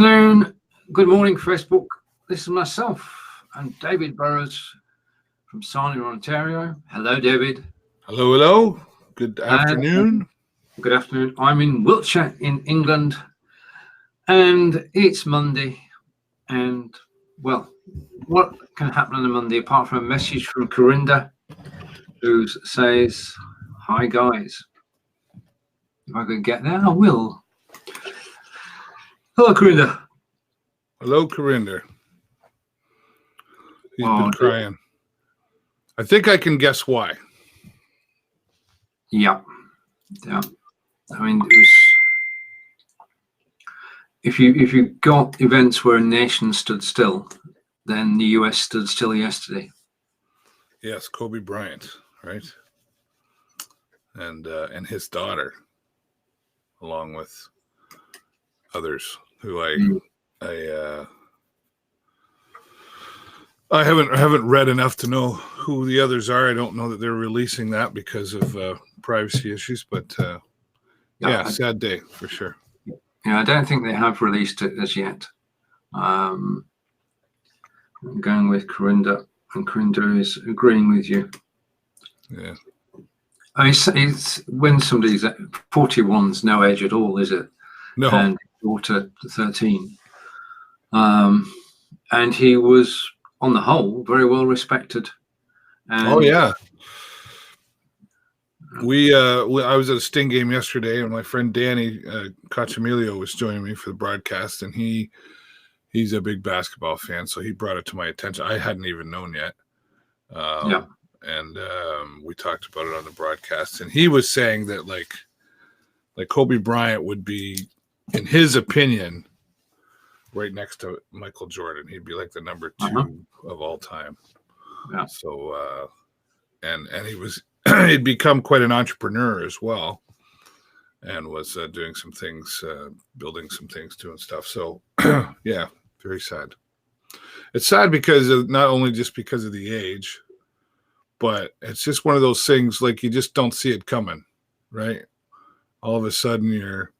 Afternoon. Good morning, Facebook. This is myself and David Burrows from Sarnia, Ontario. Hello, David. Hello, hello. Good afternoon. Good afternoon. I'm in Wiltshire in England, and it's Monday. And, well, what can happen on a Monday apart from a message from Corinda who says, "Hi, guys." If I can get there, I will. Hello, Corinda. Hello, Corinda. He's been crying. I think I can guess why. Yeah. I mean, it was, if you got events where a nation stood still, then the US stood still yesterday. Yes, Kobe Bryant, right? And his daughter, along with others who I haven't read enough to know who the others are. I don't know that they're releasing that because of privacy issues, but sad day for sure. Yeah, I don't think they have released it as yet. I'm going with Corinda, and Corinda is agreeing with you. Yeah. I mean, it's when somebody's 41's no age at all, is it? No. And daughter 13. And he was, on the whole, very well respected. And oh yeah. I was at a Sting game yesterday, and my friend Danny Cachamilio was joining me for the broadcast, and he's a big basketball fan, so he brought it to my attention. I hadn't even known yet. And we talked about it on the broadcast, and he was saying that like Kobe Bryant would be, in his opinion, right next to Michael Jordan. He'd be like the number 2 of all time. Yeah. So and he was he'd become quite an entrepreneur as well, and was doing some things, building some things too and stuff. So yeah, very sad. It's sad because of, not only just because of the age, but it's just one of those things, like, you just don't see it coming, right? All of a sudden you're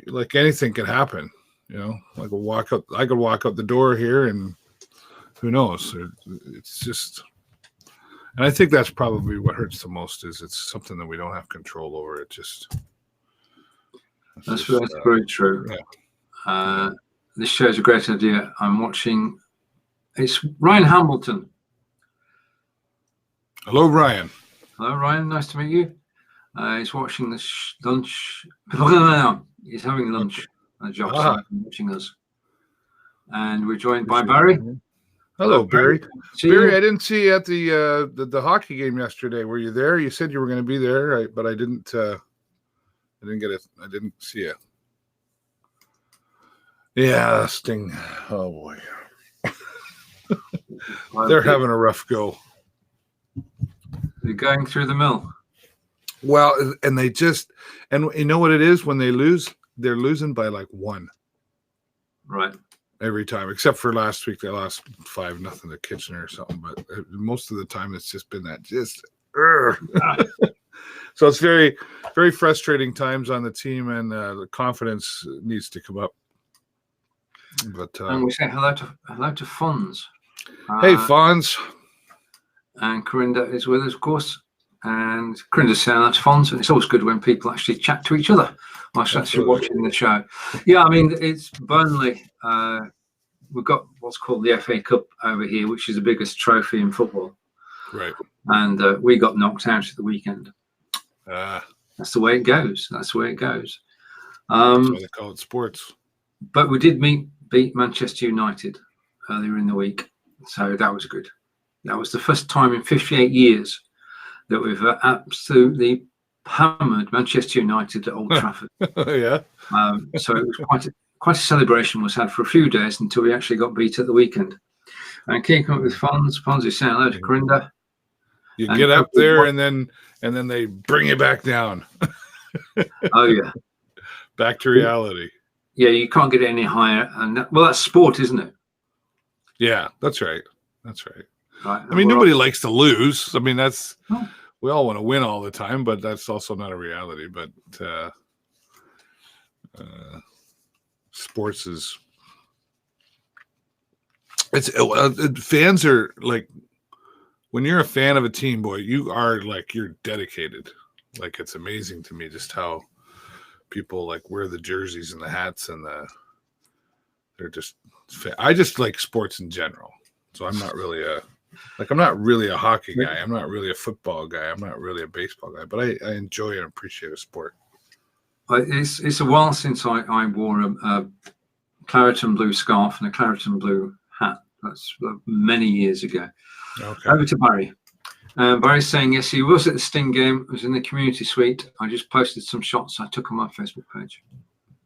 like, anything can happen, like I could walk out the door here and who knows? It's just, and I think that's probably what hurts the most, is it's something that we don't have control over. That's very true. Yeah. This show's a great idea. I'm watching, it's Ryan Hamilton. Hello, Ryan. Hello, Ryan. Nice to meet you. He's watching the lunch. He's having lunch at Jock site and watching us. And we're joined by Barry. Hello, Barry. Barry, I didn't see you at the hockey game yesterday. Were you there? You said you were going to be there, but I didn't. I didn't see you. Yeah, Sting. Oh boy, they're having a rough go. They're going through the mill. Well, and and you know what it is, when they lose, they're losing by like 1. Right. Every time, except for last week, they lost 5-0 to Kitchener or something. But most of the time, it's just been that So it's very, very frustrating times on the team, and the confidence needs to come up. But and we say hello to Fonz. Hey, Fonz. And Corinda is with us, of course. And Corinda's saying that's Fonz. And it's always good when people actually chat to each other whilst actually watching the show. Yeah, I mean, it's Burnley. We've got what's called the FA Cup over here, which is the biggest trophy in football. Right. And we got knocked out at the weekend. That's the way it goes. That's why they call it sports. But we did beat Manchester United earlier in the week. So that was good. That was the first time in 58 years that we've absolutely hammered Manchester United at Old Trafford. Yeah. So it was quite a celebration was had for a few days until we actually got beat at the weekend. And keeping up with Fonz. Fonz is saying hello to Corinda. You get up there and then they bring you back down. Oh yeah. Back to reality. Yeah, you can't get it any higher. And that's sport, isn't it? Yeah, that's right. That's right. Right. I mean, nobody likes to lose. I mean, we all want to win all the time, but that's also not a reality. But sports is fans are like, when you're a fan of a team, boy, you're dedicated. Like, it's amazing to me just how people like wear the jerseys and the hats and I just like sports in general. So I'm not really a hockey guy. I'm not really a football guy. I'm not really a baseball guy, but I enjoy and appreciate a sport. It's a while since I wore a claret and blue scarf and a claret and blue hat. That's many years ago. Okay. Over to Barry. Barry's saying, yes, he was at the Sting game. It was in the community suite. I just posted some shots I took on my Facebook page.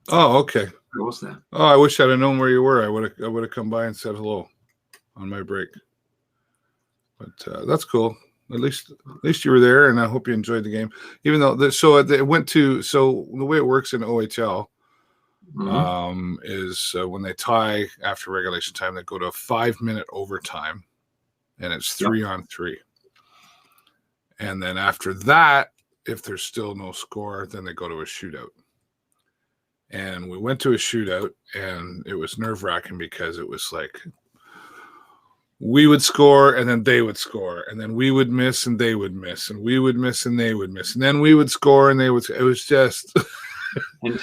Oh, okay. I was there. Oh, I wish I'd have known where you were. I would have come by and said hello on my break. But that's cool. At least you were there, and I hope you enjoyed the game. Even though it went to the way it works in OHL is when they tie after regulation time, they go to a 5-minute overtime, and it's 3-on-3. And then after that, if there's still no score, then they go to a shootout. And we went to a shootout, and it was nerve-wracking because it was like we would score, and then they would score, and then we would miss, and they would miss, and we would miss, and they would miss, and then we would score, and they would. It was just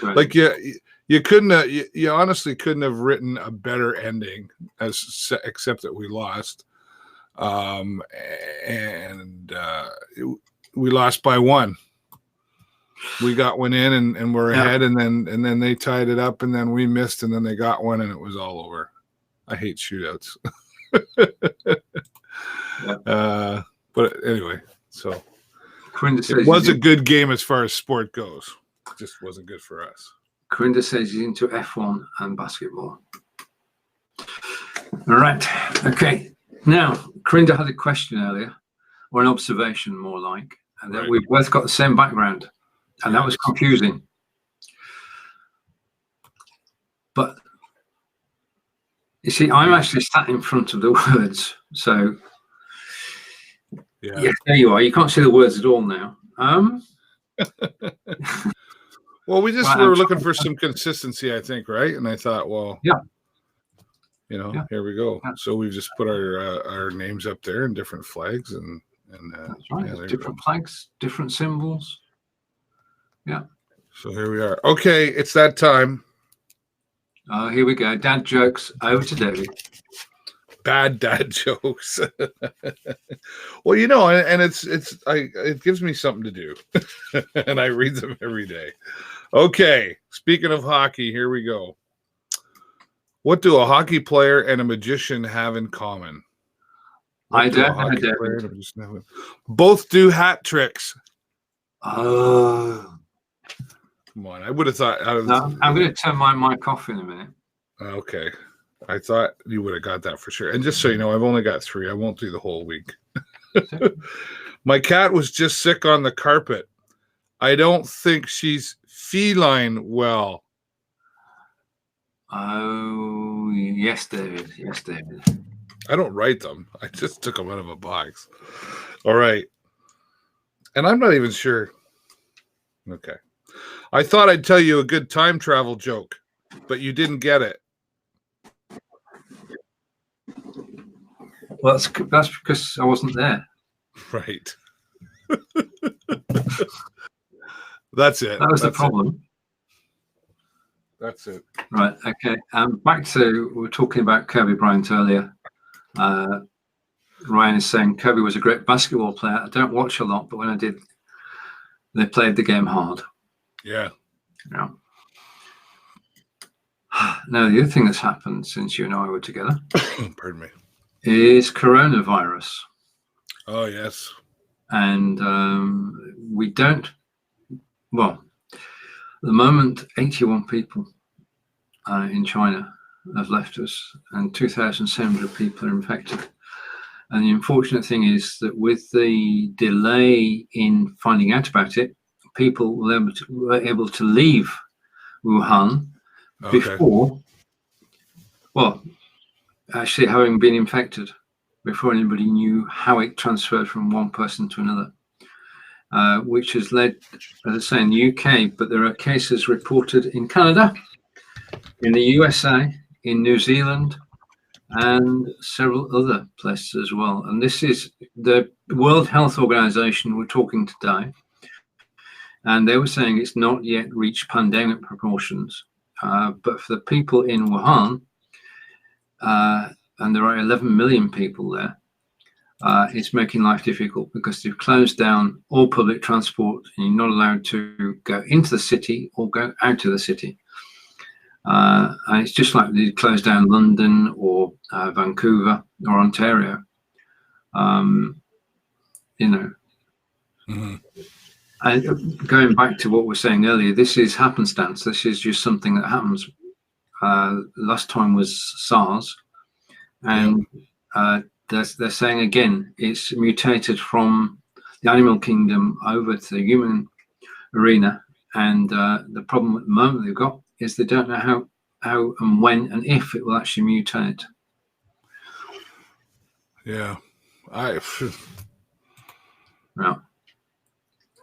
like you couldn't have, you honestly couldn't have written a better ending except that we lost, we lost by 1. We got one in and we're ahead, and then they tied it up, and then we missed, and then they got one, and it was all over. I hate shootouts. But anyway, so it was a good game as far as sport goes. It just wasn't good for us. Corinda says he's into F1 and basketball. All right. Okay. Now, Corinda had a question earlier, or an observation more like, and that we've both got the same background. And that was confusing. But you see, I'm actually sat in front of the words. So, yeah, there you are. You can't see the words at all now. Well, we just were looking for some consistency, I think, right? And I thought, well, here we go. Yeah. So we've just put our names up there and different flags, and that's right. Different flags, different symbols. Yeah. So here we are. Okay, it's that time. Here we go. Dad jokes. Over to David. Bad dad jokes. Well, and it gives me something to do, and I read them every day. Okay, speaking of hockey, here we go. What do a hockey player and a magician have in common? Both do hat tricks. Oh. Come on, I would have thought. I'm going to turn my mic off in a minute. Okay. I thought you would have got that for sure. And just so you know, I've only got 3. I won't do the whole week. My cat was just sick on the carpet. I don't think she's feline well. Oh, yes, David. Yes, David. I don't write them. I just took them out of a box. All right. And I'm not even sure. Okay. I thought I'd tell you a good time travel joke, but you didn't get it. Well, that's because I wasn't there. Right. That's it. That was the problem. That's it. Right. Okay. Back to, we were talking about Kirby Bryant earlier. Ryan is saying Kirby was a great basketball player. I don't watch a lot, but when I did, they played the game hard. Yeah. Yeah. Now, the other thing that's happened since you and I were together, pardon me, is coronavirus. Oh, yes. And we don't, well, at the moment, 81 people in China have left us, and 2,700 people are infected. And the unfortunate thing is that with the delay in finding out about it, people were able to leave Wuhan before, well, actually having been infected, before anybody knew how it transferred from one person to another, which has led, as I say, in the UK, but there are cases reported in Canada in the USA, in New Zealand, and several other places as well. And this is the World Health Organization we're talking today. And they were saying it's not yet reached pandemic proportions. But for the people in Wuhan, and there are 11 million people there, it's making life difficult because they've closed down all public transport and you're not allowed to go into the city or go out of the city. And it's just like they closed down London or Vancouver or Ontario. Mm-hmm. And going back to what we were saying earlier, this is happenstance. This is just something that happens. Last time was SARS, and they're saying again it's mutated from the animal kingdom over to the human arena. And the problem at the moment they've got is they don't know how and when and if it will actually mutate. Yeah, Yeah.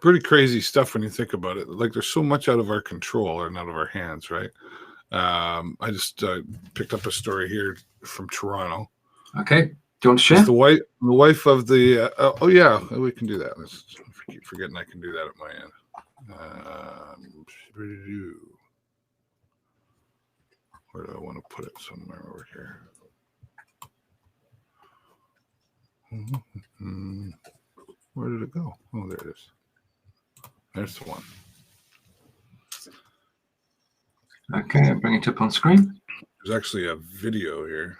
Pretty crazy stuff when you think about it. Like there's so much out of our control and out of our hands, right? I just picked up a story here from Toronto. Okay, do you want to share? It's the wife of the. Oh yeah, we can do that. I keep forgetting I can do that at my end. Where do I want to put it? Somewhere over here. Where did it go? Oh, there it is. There's the one. Okay, I'll bring it up on screen. There's actually a video here.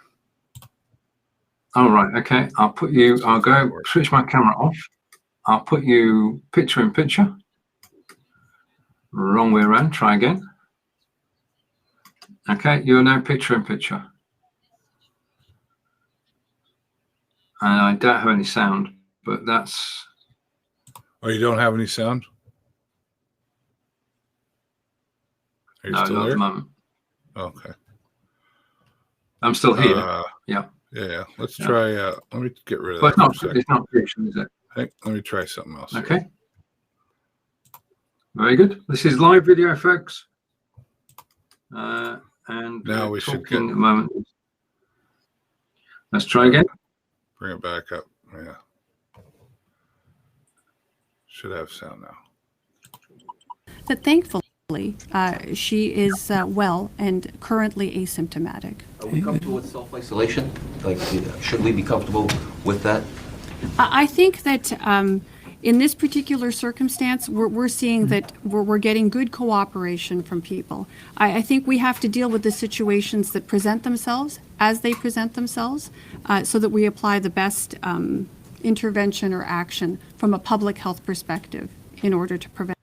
All right, okay. I'll go switch my camera off. I'll put you picture in picture. Wrong way around, try again. Okay, you're now picture in picture. And I don't have any sound, but that's... Oh, you don't have any sound? Are you no, still not there? at the moment. Okay. I'm still here. Yeah. Let's try. Let me get rid of but that. But it's not picture, is it? Hey, let me try something else. Okay. Here. Very good. This is live video, folks. And now we should get. A moment. Let's try again. Bring it back up. Yeah. Should have sound now. But thankfully, she is well and currently asymptomatic. Are we comfortable with self-isolation? Like, should we be comfortable with that? I think that in this particular circumstance, we're seeing that we're getting good cooperation from people. I think we have to deal with the situations that present themselves as they present themselves so that we apply the best intervention or action from a public health perspective in order to prevent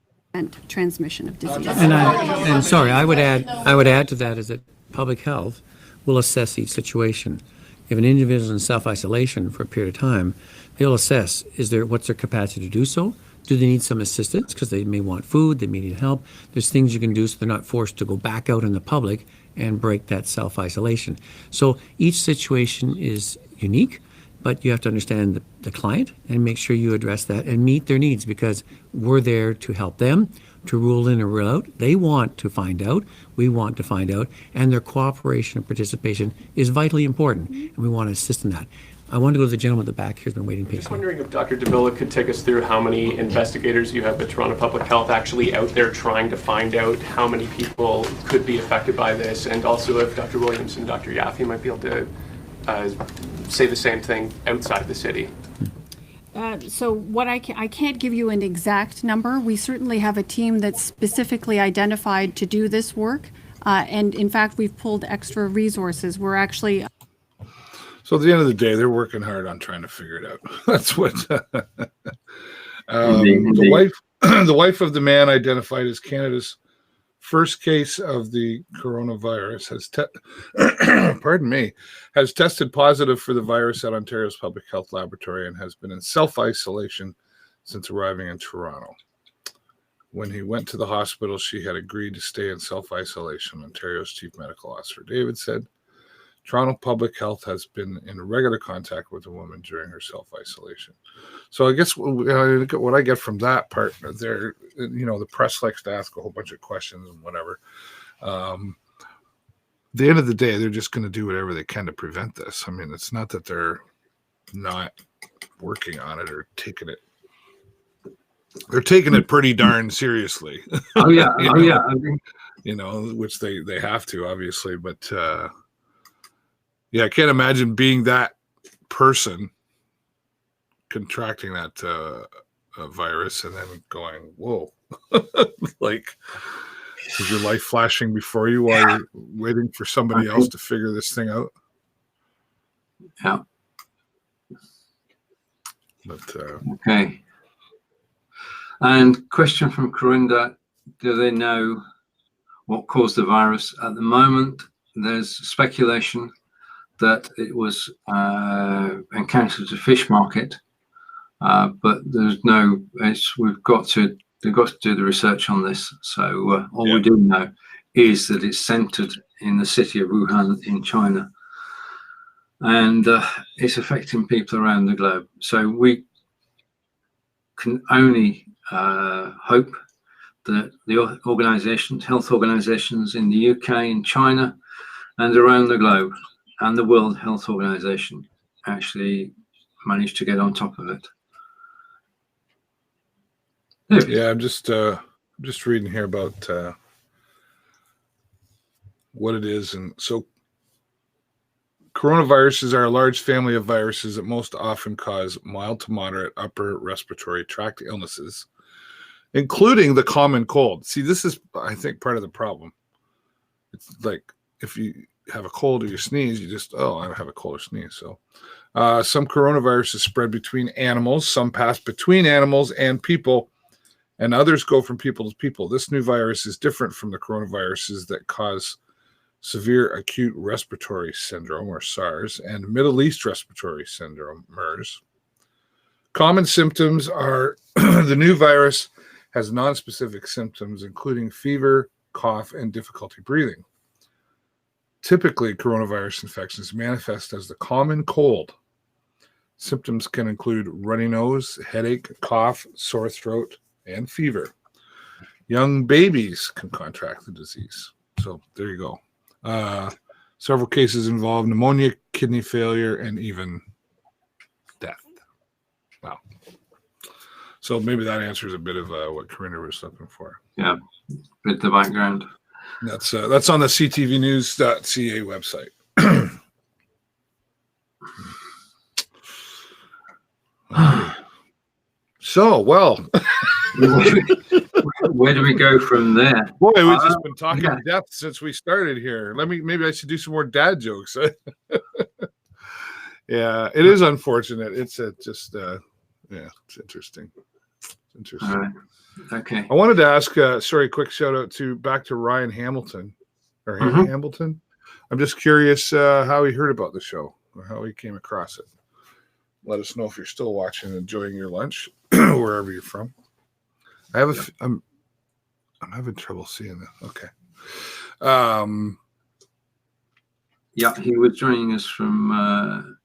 transmission of disease. And sorry, I would add to that is that public health will assess each situation. If an individual is in self-isolation for a period of time, they'll assess what's their capacity to do so. Do they need some assistance because they may want food, they may need help. There's things you can do so they're not forced to go back out in the public and break that self-isolation. So each situation is unique, but you have to understand the client and make sure you address that and meet their needs because we're there to help them, to rule in or rule out. They want to find out, we want to find out, and their cooperation and participation is vitally important, and we want to assist in that. I want to go to the gentleman at the back here who's been waiting patiently. Just wondering if Dr. Davila could take us through how many investigators you have at Toronto Public Health actually out there trying to find out how many people could be affected by this, and also if Dr. Williams and Dr. Yaffe might be able to say the same thing outside the city. So what I can't give you an exact number. We certainly have a team that's specifically identified to do this work. And in fact, we've pulled extra resources. We're actually... So at the end of the day, they're working hard on trying to figure it out. That's what the wife of the man identified as Canada's first case of the coronavirus has tested positive for the virus at Ontario's Public Health Laboratory and has been in self-isolation since arriving in Toronto. When he went to the hospital, she had agreed to stay in self-isolation. Ontario's Chief Medical Officer David said Toronto Public Health has been in regular contact with the woman during her self-isolation. So I guess what I get from that part there, the press likes to ask a whole bunch of questions and whatever. the end of the day, they're just going to do whatever they can to prevent this. I mean, it's not that they're not working on it or taking it. They're taking it pretty darn seriously. Oh yeah, oh yeah. Which they have to, obviously. But yeah, I can't imagine being that person contracting that virus and then going, whoa. Like, is your life flashing before you while you're waiting for somebody else to figure this thing out? Yeah. But okay. And question from Corinda: do they know what caused the virus? At the moment, there's speculation that it was encountered at a fish market, but there's no. They've got to do the research on this. So all we do know is that it's centered in the city of Wuhan in China, and it's affecting people around the globe. So we can only hope that the organizations, health organizations in the UK, in China, and around the globe, and the World Health Organization actually managed to get on top of it. yeah, I'm just reading here about what it is. And so coronaviruses are a large family of viruses that most often cause mild to moderate upper respiratory tract illnesses, including the common cold. See, this is, I think, part of the problem. It's like if you have a cold or you sneeze, you just, I have a cold or sneeze. So some coronaviruses spread between animals, some pass between animals and people, and others go from people to people. This new virus is different from the coronaviruses that cause severe acute respiratory syndrome, or SARS, and Middle East respiratory syndrome, MERS. Common symptoms are the new virus has nonspecific symptoms, including fever, cough, and difficulty breathing. Typically, coronavirus infections manifest as the common cold. Symptoms can include runny nose, headache, cough, sore throat, and fever. Young babies can contract the disease. So there you go. Several cases involve pneumonia, kidney failure, and even death. Wow. So maybe that answers a bit of what Corinna was looking for. Yeah, with the background. That's on the ctvnews.ca website. So, well, where do we go from there? Boy, we've just been talking depth since we started here. Maybe I should do some more dad jokes. Yeah, it is unfortunate. It's it's interesting. It's interesting. All right. Okay. I wanted to ask, quick shout out back to Ryan Hamilton or Hamilton. I'm just curious how he heard about the show or how he came across it. Let us know if you're still watching and enjoying your lunch wherever you're from. I'm having trouble seeing that. Okay. Yeah, he was joining us from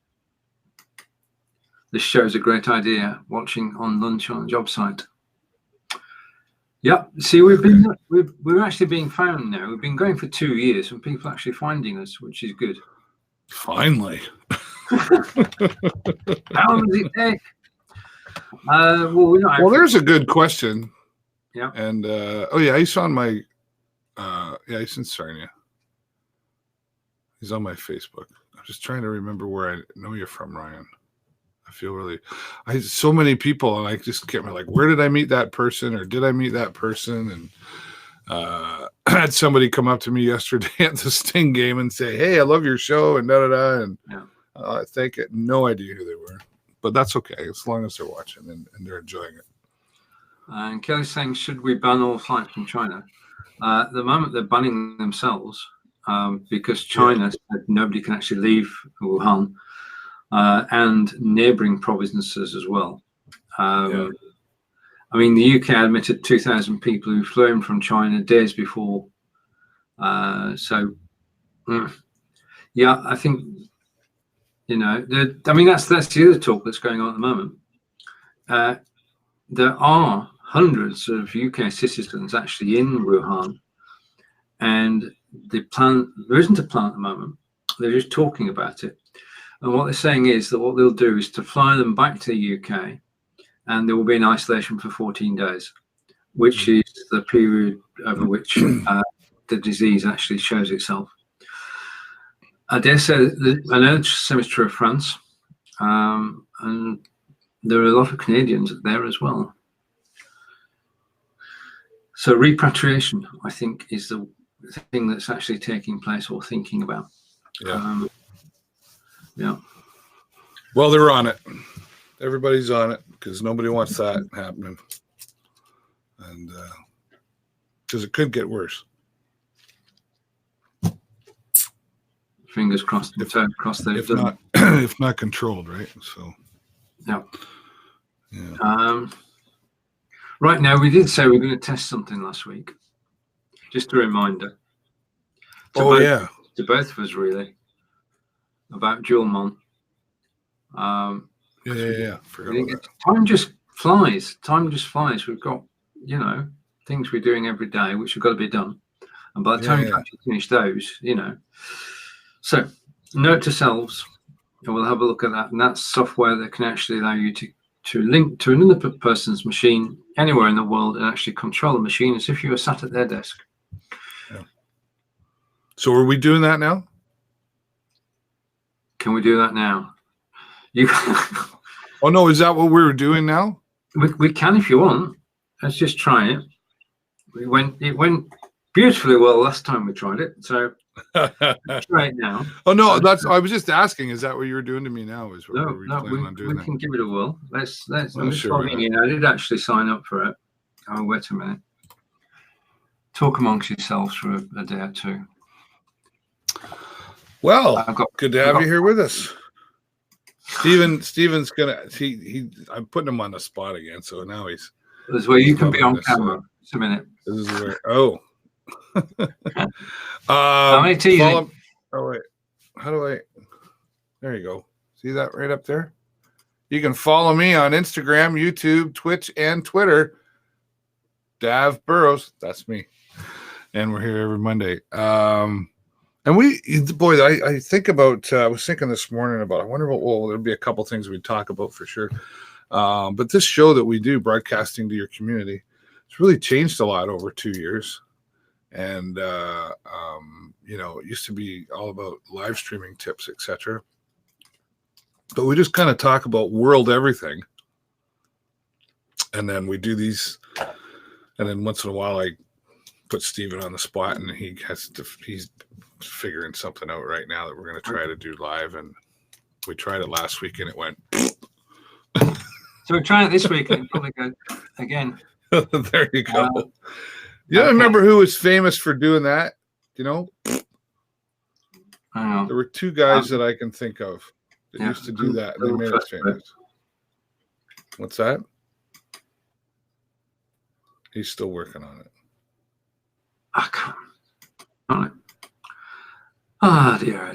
this show's a great idea, watching on lunch on the job site. Yeah, see, we're actually being found now. We've been going for 2 years and people are actually finding us, which is good. Finally. How long does it take? Well, there's a good question. Yeah. And he's on my he's in Sarnia. He's on my Facebook. I'm just trying to remember where I know you're from, Ryan. I feel so many people, and I just can't remember, like, where did I meet that person, or did I meet that person? And I had somebody come up to me yesterday at the Sting game and say, "Hey, I love your show," and da-da-da. And I think no idea who they were. But that's okay, as long as they're watching and they're enjoying it. And Kelly's saying, should we ban all flights from China? At the moment, they're banning themselves because China said nobody can actually leave Wuhan and neighboring provinces as well. I mean, the UK admitted 2,000 people who flew in from China days before. I think, that's the other talk that's going on at the moment. There are hundreds of UK citizens actually in Wuhan, and the plan, there isn't a plan at the moment. They're just talking about it. And what they're saying is that what they'll do is to fly them back to the UK, and they will be in isolation for 14 days, which is the period over which the disease actually shows itself. I dare say that I know it's the same is true of France, and there are a lot of Canadians there as well. So repatriation, I think, is the thing that's actually taking place or thinking about. Yeah. Yeah. Well, they're on it. Everybody's on it because nobody wants that happening, and because it could get worse. Fingers crossed. Crossed there. If not, if not controlled, right? So. Yeah. Yeah. Right now, we did say we were going to test something last week. Just a reminder. To both of us, really, about dual mon. Yeah. Time just flies. We've got, things we're doing every day, which have got to be done. And by the time we actually finish those, So, note to selves, and we'll have a look at that. And that's software that can actually allow you to link to another person's machine anywhere in the world and actually control the machine as if you were sat at their desk. Yeah. So are we doing that now? Can we do that now? Oh no, is that what we're doing now? We can if you want. Let's just try it. It went beautifully well last time we tried it, so let's try it now. Oh no, I was just asking. Is that what you were doing to me now? Is what we can give it a whirl. Let's. I'm just logging in. I did actually sign up for it. Oh, wait a minute. Talk amongst yourselves for a day or two. Well, good to have you here with us. Steven's gonna. I'm putting him on the spot again. So now he's. This is where you can be on camera. Just a minute. This is where. Oh. How many teasing? Oh wait, how do I? There you go. See that right up there? You can follow me on Instagram, YouTube, Twitch, and Twitter. Dav Burrows, that's me, and we're here every Monday. And I think about. I was thinking this morning about. I wonder what. Well, there'll be a couple things we'd talk about for sure. But this show that we do, broadcasting to your community, it's really changed a lot over 2 years. And it used to be all about live streaming tips, etc. But we just kind of talk about world everything, and then we do these. And then once in a while, I put Steven on the spot, and he's figuring something out right now that we're going to try to do live. And we tried it last week, and it went. So we're trying it this week, and probably go again. There you go. You remember who was famous for doing that? I know. There were two guys that I can think of that used to do that, and they made us famous. What's that? He's still working on it. Oh, dear.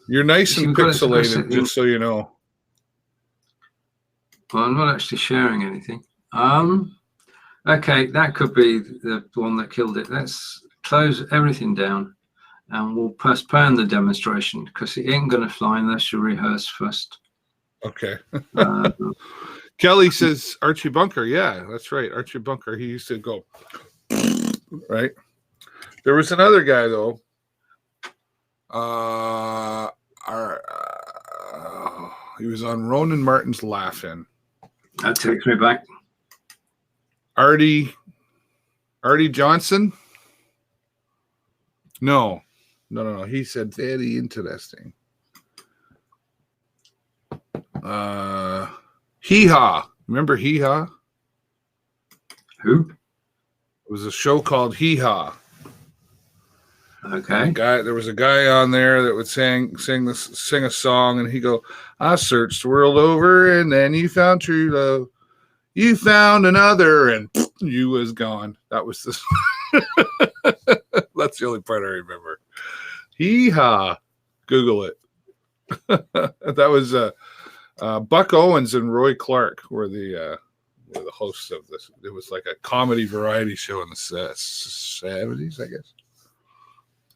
You're nice and pixelated, just so you know. Well, I'm not actually sharing anything. Okay, that could be the one that killed it. Let's close everything down, and we'll postpone the demonstration because it ain't going to fly unless you rehearse first. Okay. Kelly says Archie Bunker. Yeah, that's right. Archie Bunker. He used to go, right? There was another guy, though. He was on Ronan Martin's Laugh-In. That takes me back. Artie Johnson? No. He said very interesting. Hee Haw. Remember Hee Haw? Who? It was a show called Hee Haw. Okay. There was a guy on there that would sing a song, and he'd go, I searched the world over, and then you found true love. You found another, and you was gone. That was this. That's the only part I remember. Hee haw. Google it. That was Buck Owens and Roy Clark were the hosts of this. It was like a comedy variety show in the 70s, I guess.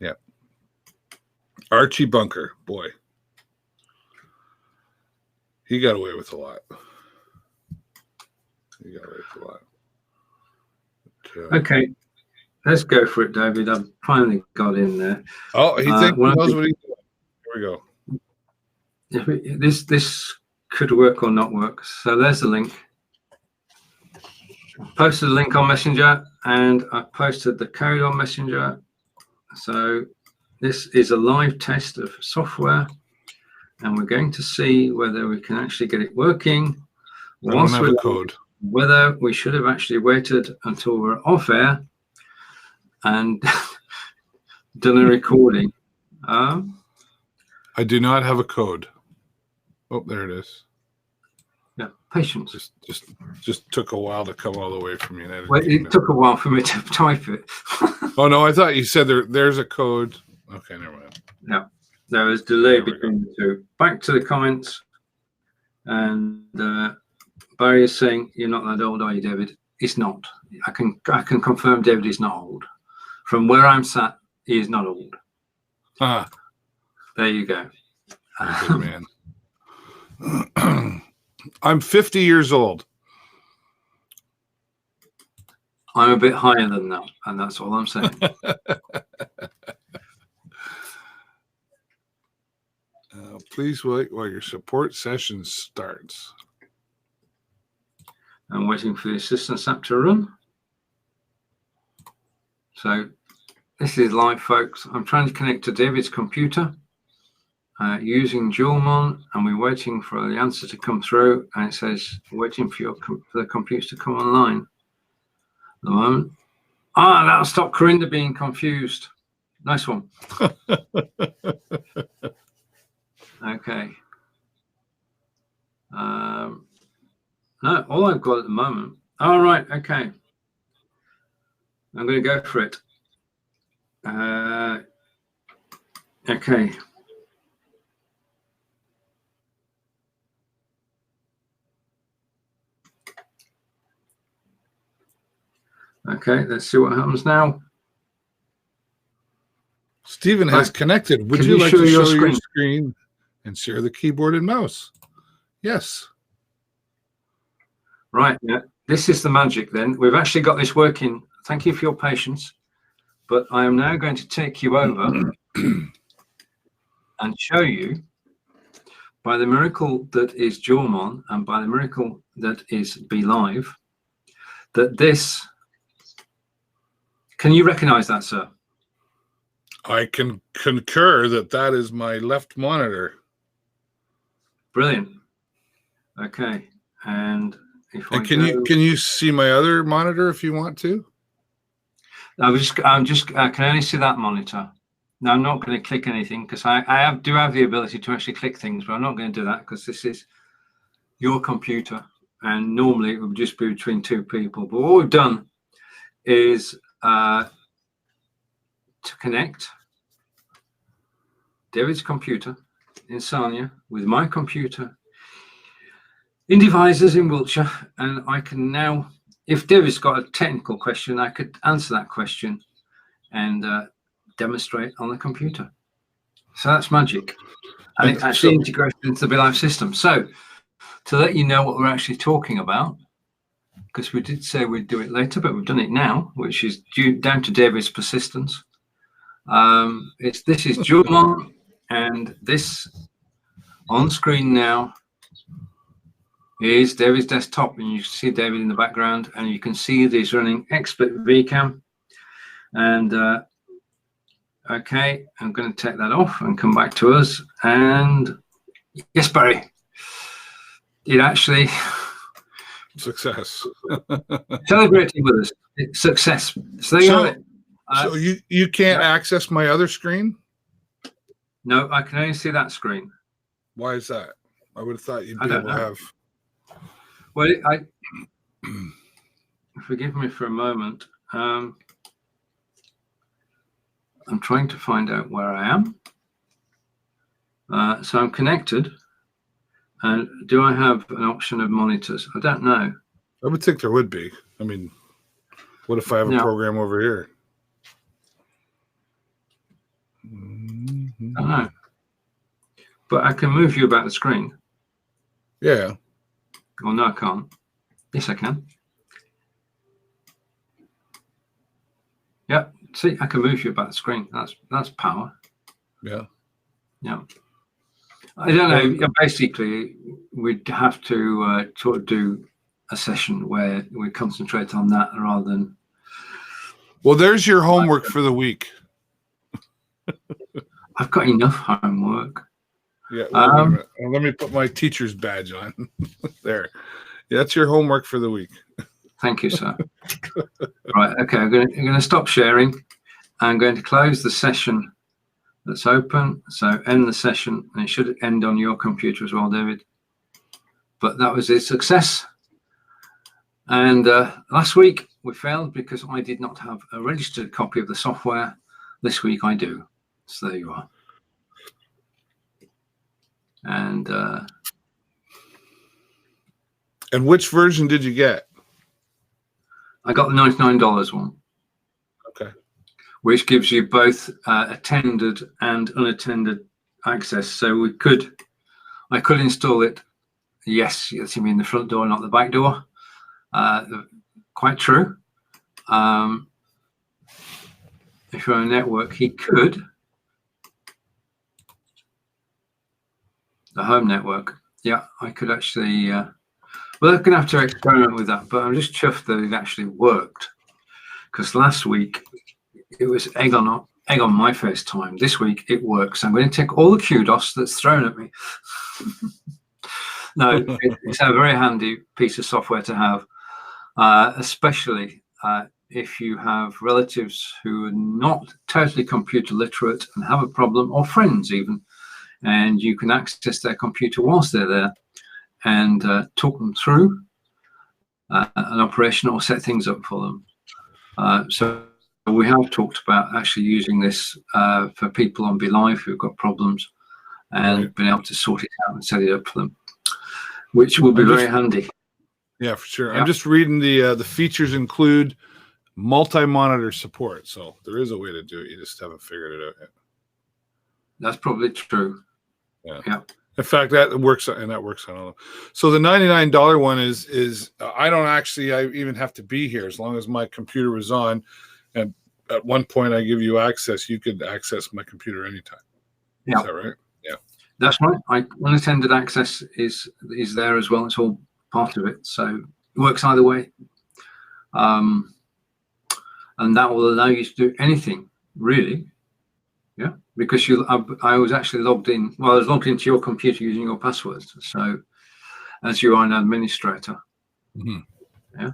Yeah. Archie Bunker, boy. He got away with a lot. Okay, let's go for it, David. I've finally got in there. Oh, he thinks he knows what he's doing. Here we go. This could work or not work. So there's the link. I posted the link on Messenger, and I posted the code on Messenger. So this is a live test of software, and we're going to see whether we can actually get it working. I don't have a code. Whether we should have actually waited until we're off air and done a recording. I do not have a code. Oh, there it is. Yeah, patience. Just took a while to come all the way from United Well, Kingdom. it took a while for me to type it. Oh no, I thought you said there's a code. Okay, never mind. Yeah, there was delay between the two. Back to the comments, and Barry is saying, "You're not that old, are you, David?" It's not. I can confirm David is not old. From where I'm sat, he is not old. Ah, there you go. Good man. I'm 50 years old. I'm a bit higher than that, and that's all I'm saying. Please wait while your support session starts. I'm waiting for the assistance app to run. So this is live, folks. I'm trying to connect to David's computer using Dualmon, and we're waiting for the answer to come through, and it says waiting for the computer to come online at the moment. That'll stop Corinda being confused. Nice one. Okay. No, all I've got at the moment. All right. Okay. I'm going to go for it. Okay. Okay, let's see what happens now. Stephen has connected. Would you like to show your screen and share the keyboard and mouse? Yes. Right. Yeah. This is the magic then. We've actually got this working. Thank you for your patience. But I am now going to take you over and show you, by the miracle that is Dualmon and by the miracle that is Be Live, that this... Can you recognize that, sir? I can concur that is my left monitor. Brilliant. Okay. And if I can you see my other monitor if you want to? I'm just I can only see that monitor. Now I'm not going to click anything because I do have the ability to actually click things, but I'm not going to do that because this is your computer, and normally it would just be between two people. But what we've done is to connect David's computer in Sarnia with my computer in Devices in Wiltshire, and I can now, if David's got a technical question, I could answer that question and demonstrate on the computer. So that's magic, and it actually integrates into the Be Live system. So to let you know what we're actually talking about, because we did say we'd do it later, but we've done it now, which is down to David's persistence. This is Dualmon, and this on screen now is David's desktop, and you see David in the background, and you can see that he's running XSplit VCam. And okay, I'm going to take that off and come back to us. And yes, Barry, it actually success. Celebrating with us. It's success. So there you have it. So you can't access my other screen? No, I can only see that screen. Why is that? I would have thought you'd be able to have. Well, forgive me for a moment. I'm trying to find out where I am. So I'm connected. And do I have an option of monitors? I don't know. I would think there would be. I mean, what if I have a program over here? Mhm. I don't know. But I can move you about the screen. Yeah. Well, no, I can't. Yes, I can. Yeah. See, I can move you about the screen. That's power. Yeah. Yeah. I don't know. Basically, we'd have to sort of do a session where we concentrate on that rather than. Well, there's your homework for the week. I've got enough homework. Yeah. Well, wait a minute. Let me put my teacher's badge on. There. That's your homework for the week. Thank you, sir. Right. Okay. I'm going to stop sharing. I'm going to close the session that's open. So end the session, and it should end on your computer as well, David. But that was a success. And last week we failed because I did not have a registered copy of the software. This week I do. So there you are. And which version did you get? I got the $99 one. Okay. Which gives you both attended and unattended access. So I could install it. Yes, you mean the front door, not the back door. Quite true. If you're on a network, he could. The home network. Yeah, I could actually. Well, I'm going to have to experiment with that, but I'm just chuffed that it actually worked. Because last week it was egg on my face time. This week it works. I'm going to take all the kudos that's thrown at me. No, it's a very handy piece of software to have, especially if you have relatives who are not totally computer literate and have a problem, or friends even, and you can access their computer whilst they're there and talk them through an operation or set things up for them. So we have talked about actually using this for people on BeLive who've got problems and been able to sort it out and set it up for them, which will be very handy. Yeah, for sure. Yeah. I'm just reading the features include multi-monitor support. So there is a way to do it. You just haven't figured it out yet. That's probably true. Yeah. In fact, that works, and that works on all of them. So the $99 one is I don't actually, I even have to be here as long as my computer was on. And at one point I give you access, you could access my computer anytime. Yeah. Is that right? Yeah. That's right. Unattended access is there as well. It's all part of it. So it works either way. And that will allow you to do anything, really. Yeah, because I was actually logged in. Well, I was logged into your computer using your passwords. So, as you are an administrator, yeah.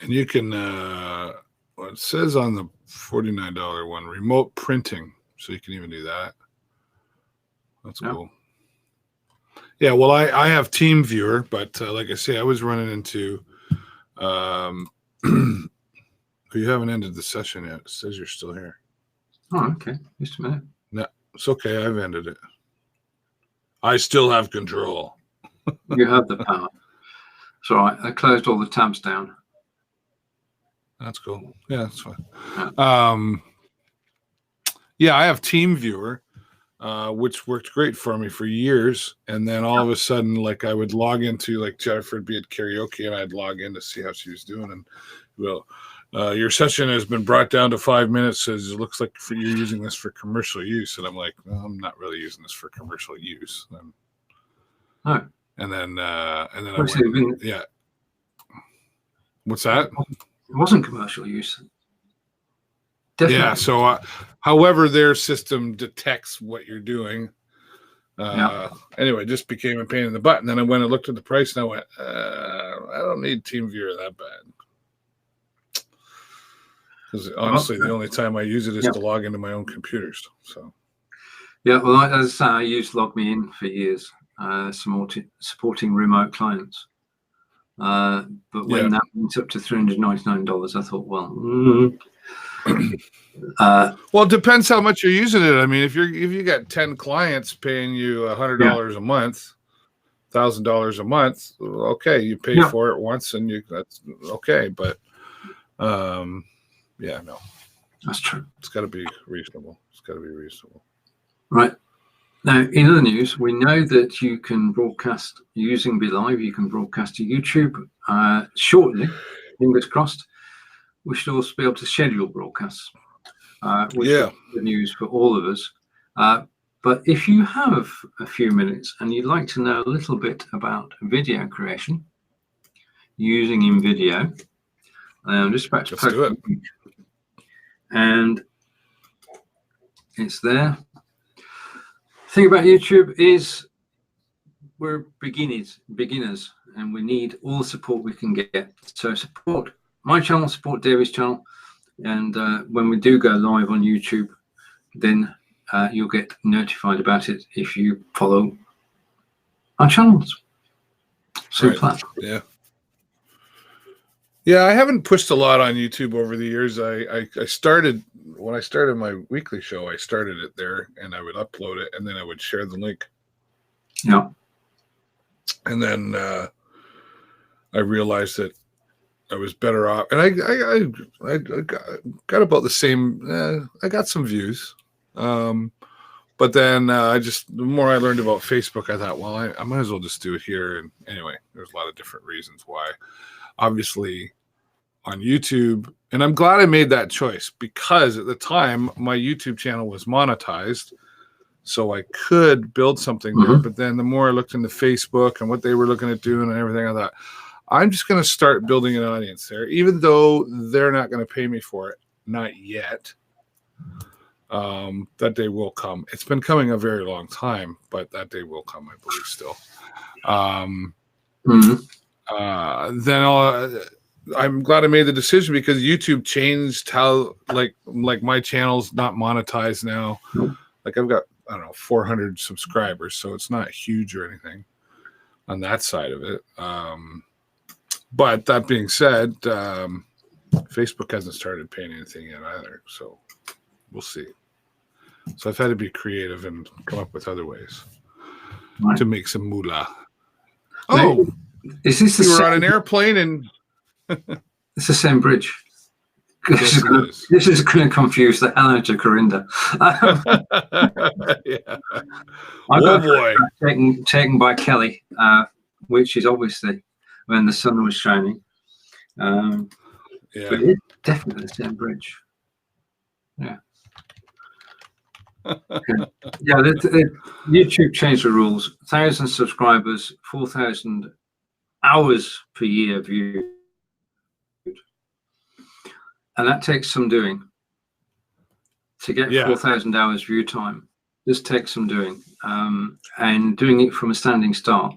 And you can. Well, it says on the $49 one, remote printing, so you can even do that. That's cool. Yeah. Well, I have TeamViewer, but like I say, I was running into. You haven't ended the session yet. It says you're still here. Oh, okay. Just a minute. No, it's okay. I've ended it. I still have control. You have the power. It's all right. I closed all the tabs down. That's cool. Yeah, that's fine. Yeah, I have TeamViewer, which worked great for me for years. And then all of a sudden, like I would log into, like Jennifer would be at karaoke, and I'd log in to see how she was doing. And well, your session has been brought down to 5 minutes. Says it looks like you're using this for commercial use, and I'm like, well, I'm not really using this for commercial use. And then I went, yeah. What's that? It wasn't commercial use. Definitely. Yeah. So, however, their system detects what you're doing. Anyway, it just became a pain in the butt. And then I went and looked at the price, and I went, I don't need TeamViewer that bad. Because honestly, the only time I use it is to log into my own computers. So, yeah, well, as I say, I used LogMeIn for years, supporting remote clients. But when that went up to $399, I thought, well, well, it depends how much you're using it. I mean, if you got 10 clients paying you $100 a month, $1,000 a month, okay, you pay for it once, and that's okay. But yeah, no. That's true. It's got to be reasonable. It's got to be reasonable. Right. Now, in other news, we know that you can broadcast using Be Live. You can broadcast to YouTube shortly, fingers crossed. We should also be able to schedule broadcasts, which is good news for all of us. But if you have a few minutes and you'd like to know a little bit about video creation using InVideo, I'm just about to post it. And it's there. The thing about YouTube is we're beginners, and we need all the support we can get. So support my channel, support David's channel, and when we do go live on YouTube, then you'll get notified about it if you follow our channels. Simple. Right. Yeah, I haven't pushed a lot on YouTube over the years. I started, when I started my weekly show, I started it there, and I would upload it, and then I would share the link. Yeah. And then I realized that I was better off, and I got about the same. I got some views, but then the more I learned about Facebook, I thought, well, I might as well just do it here. And anyway, there's a lot of different reasons why. Obviously, on YouTube, and I'm glad I made that choice, because at the time my YouTube channel was monetized, so I could build something there. But then the more I looked into Facebook and what they were looking at doing and everything, I thought, I'm just going to start building an audience there, even though they're not going to pay me for it. Not yet. That day will come. It's been coming a very long time, but that day will come, I believe, still. Then I'm glad I made the decision, because YouTube changed how, like my channel's not monetized now. Like I've got, I don't know, 400 subscribers, so it's not huge or anything on that side of it. But that being said, Facebook hasn't started paying anything yet either, so we'll see. So I've had to be creative and come up with other ways to make some moolah. Oh, is this we were on an airplane and it's the same bridge? Yes, this is going to confuse the hell out of Corinda. Yeah. Oh boy! Taken by Kelly, which is obviously when the sun was shining. Yeah, but it's definitely the same bridge. Yeah. Okay. Yeah, YouTube changed the rules. 1,000 subscribers, 4,000 hours per year viewed, and that takes some doing. To get 4,000 hours view time, this takes some doing, and doing it from a standing start,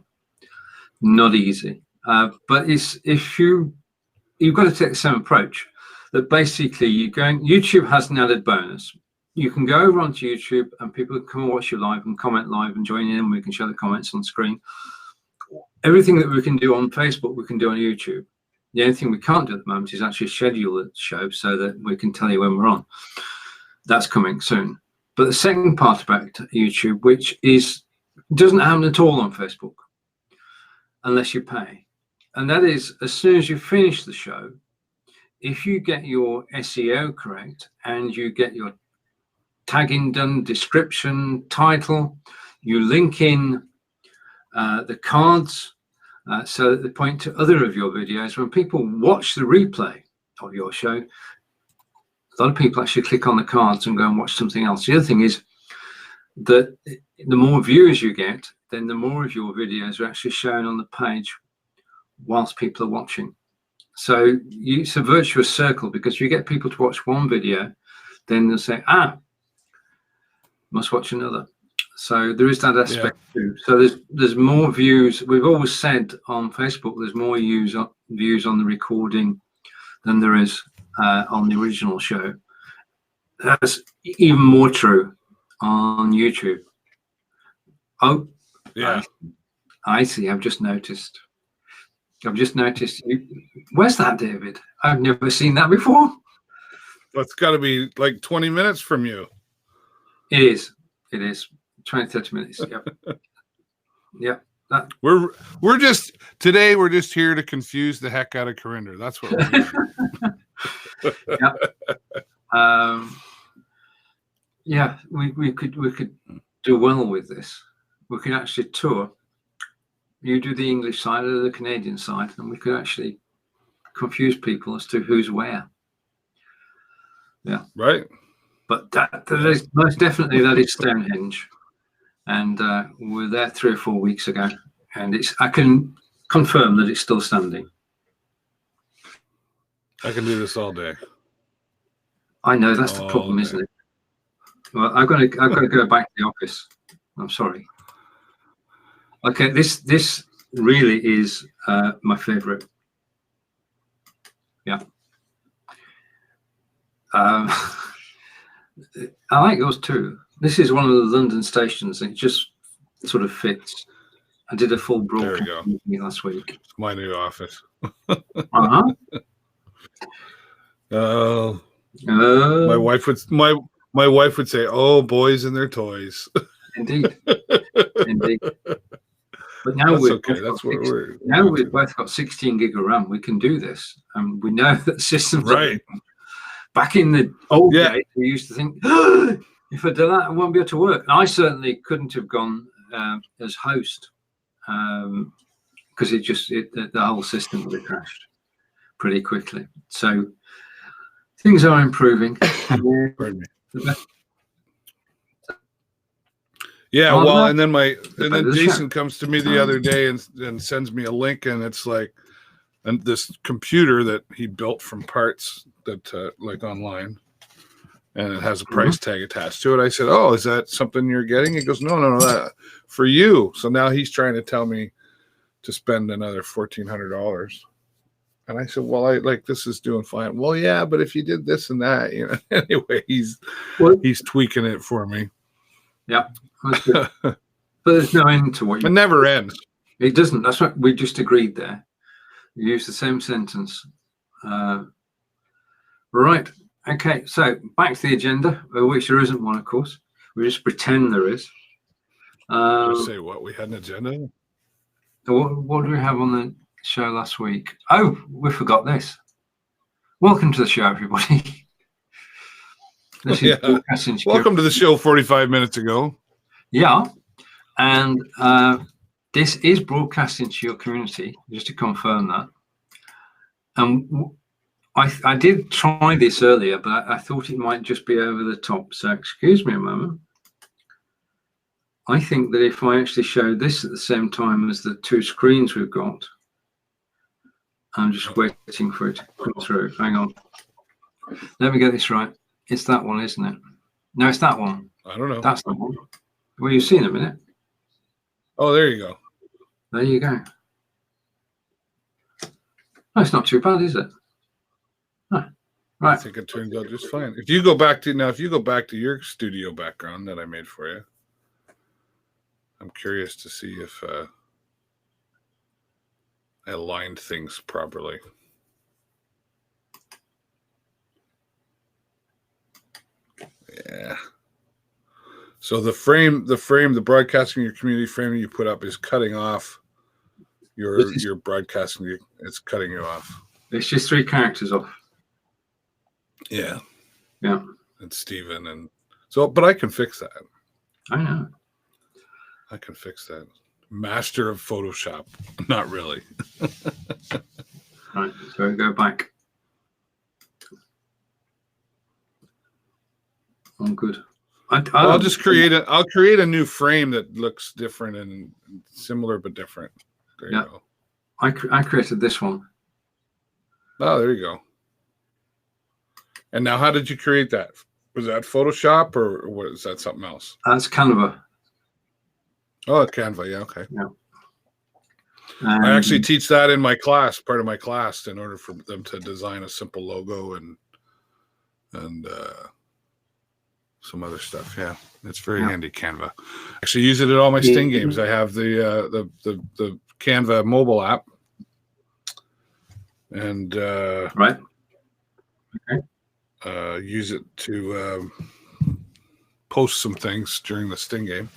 not easy. But you've got to take the same approach. That basically YouTube has an added bonus. You can go over onto YouTube and people can come and watch you live and comment live and join in, and we can show the comments on screen. Everything that we can do on Facebook, we can do on YouTube. The only thing we can't do at the moment is actually schedule the show so that we can tell you when we're on. That's coming soon. But the second part about YouTube, which doesn't happen at all on Facebook unless you pay, and that is, as soon as you finish the show, if you get your SEO correct and you get your tagging done, description, title, you link in the cards so that they point to other of your videos. When people watch the replay of your show, a lot of people actually click on the cards and go and watch something else. The other thing is that the more viewers you get, then the more of your videos are actually shown on the page whilst people are watching. So it's a virtuous circle, because if you get people to watch one video, then they'll say, must watch another. So there is that aspect too. So there's more views. We've always said on Facebook there's more views on the recording than there is on the original show. That's even more true on YouTube. Oh, yeah. I see. I've just noticed. Where's that, David? I've never seen that before. That's got to be like 20 minutes from you. It is 20, 30 minutes. Yep. Yep. We're just here to confuse the heck out of Corinda. That's what we're doing. Yep. Yeah, we could do well with this. We could actually tour. You do the English side or the Canadian side, and we could actually confuse people as to who's where. Yeah, Right. but that is most definitely that is Stonehenge, and we were there 3 or 4 weeks ago, and I can confirm that it's still standing. I can do this all day. I know that's the problem, isn't it? Well, I've got to go back to the office. I'm sorry. Okay, this really is my favorite. Yeah. I like yours too. This is one of the London stations. It just sort of fits. I did a full broadcast last week. It's my new office. Uh-huh. My wife would say, "Oh, boys and their toys." Indeed. But now we've both got 16 gig of RAM. We can do this, and we know that systems. Right. Back in the old days, we used to think, if I do that, I won't be able to work. And I certainly couldn't have gone as host because the whole system would have crashed pretty quickly. So things are improving. Pardon me. Yeah, well, and then Jason comes to me the other day and sends me a link, and it's like this computer that he built from parts that like online, and it has a price tag attached to it. I said, "Oh, is that something you're getting?" He goes, "No, that for you." So now he's trying to tell me to spend another $1,400. And I said, "Well, this is doing fine." "Well, yeah, but if you did this and that, you know." Anyway, he's tweaking it for me. Yeah. But there's no end to what it never ends. It doesn't. That's what we just agreed there. We use the same sentence. Right. Okay. So back to the agenda, which there isn't one, of course. We just pretend there is. Say what? We had an agenda? What did we have on the show last week? Oh, we forgot this. Welcome to the show, everybody. Welcome to the show 45 minutes ago. Yeah, and this is broadcasting to your community, just to confirm that. I did try this earlier, but I thought it might just be over the top. So excuse me a moment. I think that if I actually show this at the same time as the two screens we've got, I'm just waiting for it to come through. Hang on. Let me get this right. It's that one, isn't it? No, it's that one. I don't know. That's the one. Well, you'll see in a minute. Oh, there you go. There you go. Oh, it's not too bad, is it? Oh, right. I think it turns out just fine. If you go back to your studio background that I made for you, I'm curious to see if I aligned things properly. Yeah. So the broadcasting your community frame you put up is cutting off your broadcasting. It's cutting you off. It's just 3 characters off. Yeah. Yeah. And Stephen and so, but I can fix that. I know. I can fix that. Master of Photoshop. Not really. Right. So we go back. I'm good. I'll just create a new frame that looks different and similar but different. There you go. I created this one. Oh, there you go. And now, how did you create that? Was that Photoshop or was that something else? That's Canva. Oh, Canva. Yeah. Okay. Yeah. I actually teach that in my class, part of my class, in order for them to design a simple logo and some other stuff. Yeah, it's very handy, Canva. Actually, use it at all my Sting games. I have the Canva mobile app, and right. Okay. Use it to post some things during the Sting game.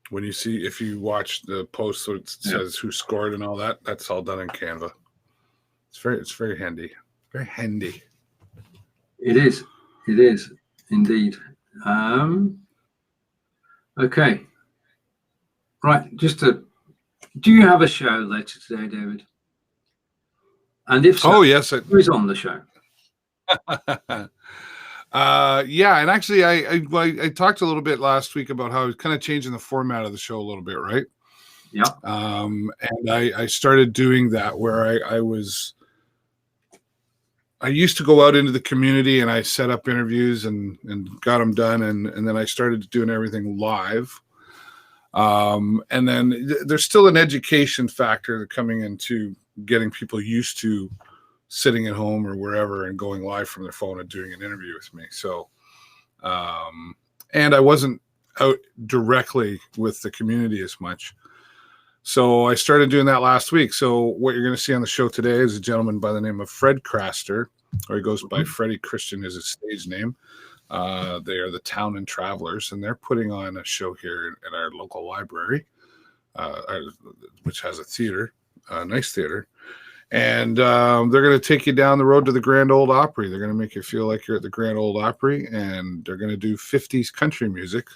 When you see, if you watch the post, so it says who scored and all that, that's all done in Canva. It's very handy. Very handy. It is. It is indeed. Okay. Right. Do you have a show later today, David? And if so, Oh yes, who is on the show? yeah, and actually, I talked a little bit last week about how I was kind of changing the format of the show a little bit, right? Yeah. And I started doing that where I used to go out into the community and I set up interviews and got them done, and then I started doing everything live. And then there's still an education factor coming into getting people used to sitting at home or wherever and going live from their phone and doing an interview with me. So, and I wasn't out directly with the community as much. So I started doing that last week. So what you're going to see on the show today is a gentleman by the name of Fred Craster, or he goes by Freddie Christian is his stage name. They are the Town and Travelers, and they're putting on a show here at our local library, which has a theater, a nice theater. And they're going to take you down the road to the Grand Ole Opry. They're going to make you feel like you're at the Grand Ole Opry, and they're going to do 50s country music.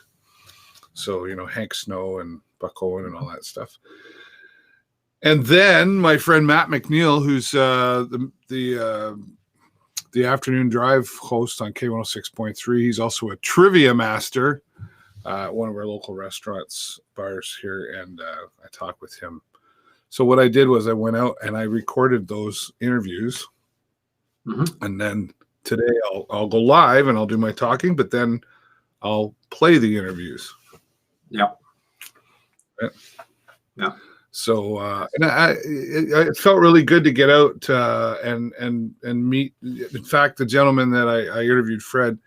So, Hank Snow and Buck Owen and all that stuff. And then my friend Matt McNeil, who's the afternoon drive host on K106.3. He's also a trivia master at one of our local restaurants, bars here, and I talked with him. So what I did was I went out and I recorded those interviews, and then today I'll go live and I'll do my talking, but then I'll play the interviews. Yeah. Right? Yeah. So and it felt really good to get out and meet. In fact, the gentleman that I interviewed, Fred,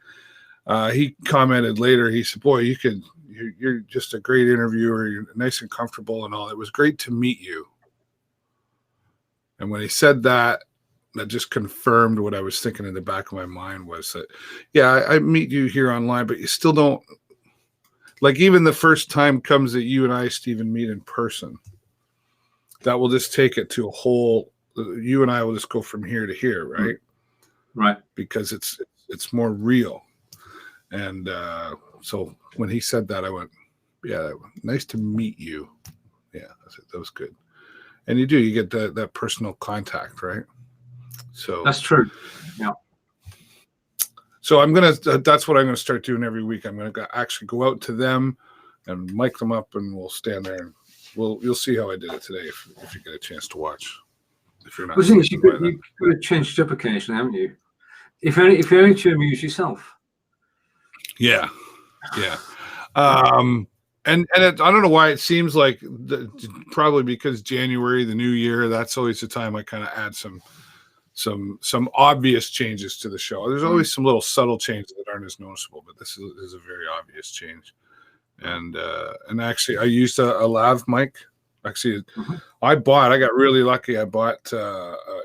he commented later. He said, "Boy, you're just a great interviewer. You're nice and comfortable and all. It was great to meet you." And when he said that, that just confirmed what I was thinking in the back of my mind was that, yeah, I meet you here online, but you still don't, like, even the first time comes that you and I, Stephen, meet in person. That will just take it to a whole, you and I will just go from here to here, right? Right. Because it's more real. And so when he said that, I went, yeah, nice to meet you. Yeah, that was good. And you get that personal contact, right? So that's true. Yeah. So that's what I'm gonna start doing every week. I'm gonna actually go out to them and mic them up, and we'll stand there and you'll see how I did it today if you get a chance to watch. If you're not, the thing is, you could have changed it up occasionally, haven't you? If only to amuse yourself. Yeah. And I don't know why it seems like probably because January, the new year, that's always the time I kind of add some obvious changes to the show. There's always some little subtle changes that aren't as noticeable, but this is a very obvious change. And actually, I used a lav mic. Actually, I got really lucky. I bought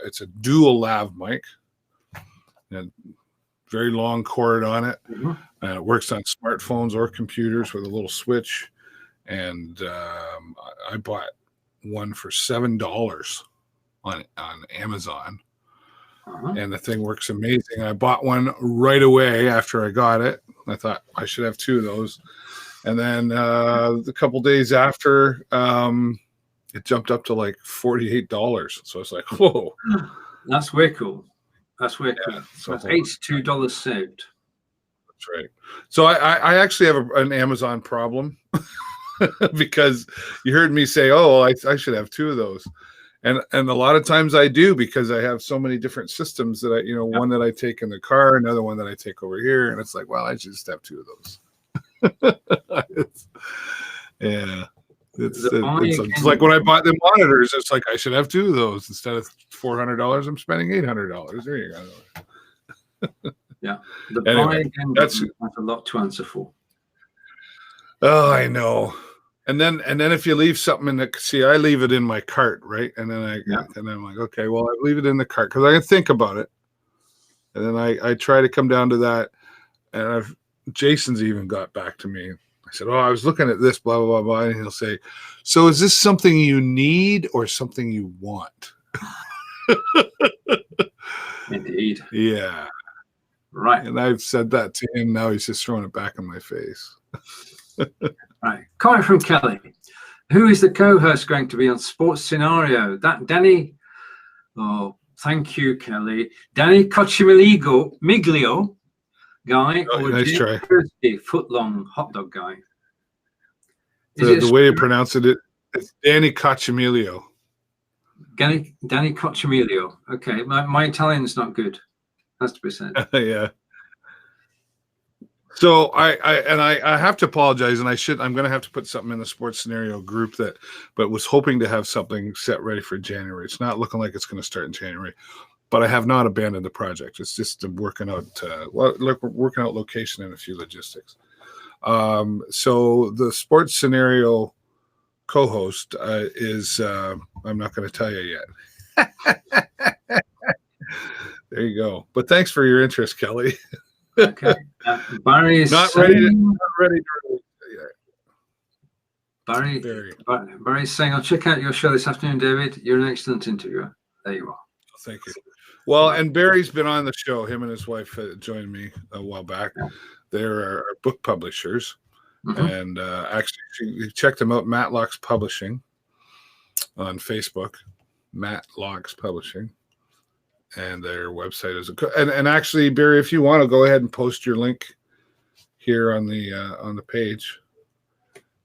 it's a dual lav mic, and very long cord on it. And it works on smartphones or computers with a little switch. And I bought one for $7 on Amazon. And the thing works amazing. I bought one right away after I got it. I thought I should have two of those. And then a couple days after, it jumped up to like $48. So I was like, whoa. That's way cool. That's way cool. So that's $82 saved. That's right. So I actually have an Amazon problem because you heard me say, oh, I should have two of those. And a lot of times I do, because I have so many different systems that one that I take in the car, another one that I take over here. And it's like, well, I should just have two of those. It's like when I bought the monitors, it's like I should have two of those instead of $400. I'm spending $800. There you go. Yeah, Anyway, that's a lot to answer for. Oh, I know. And then if you leave something I leave it in my cart, right? And then I'm like, okay, well, I leave it in the cart because I can think about it. And then I try to come down to that, and Jason's even got back to me. I said, oh, I was looking at this, blah, blah, blah, blah. And he'll say, so is this something you need or something you want? Indeed. Yeah. Right. And I've said that to him. Now he's just throwing it back in my face. Right. Comment from Kelly. Who is the co-host going to be on Sports Scenario? That Danny. Oh, thank you, Kelly. Danny Miglio guy, or Nice try. foot-long hot dog guy. The way you pronounce it, it's Danny Cocciamilio. Danny Cocciamilio. Okay, my Italian's not good. Has to be said. Yeah. So I have to apologize, and I'm going to have to put something in the Sports Scenario group but was hoping to have something set ready for January. It's not looking like it's going to start in January, but I have not abandoned the project. It's just working out location and a few logistics. So the Sports Scenario co-host is I'm not going to tell you yet. There you go. But thanks for your interest, Kelly. Okay. Barry's not ready to release it yet. Barry's saying, I'll check out your show this afternoon, David. You're an excellent interviewer. There you are. Thank you. Well, and Barry's been on the show. Him and his wife joined me a while back. They're book publishers. Mm-hmm. And actually, check them out, Matlocks Publishing on Facebook. Matlocks Publishing. And their website is and actually, Barry, if you want to go ahead and post your link here on the page,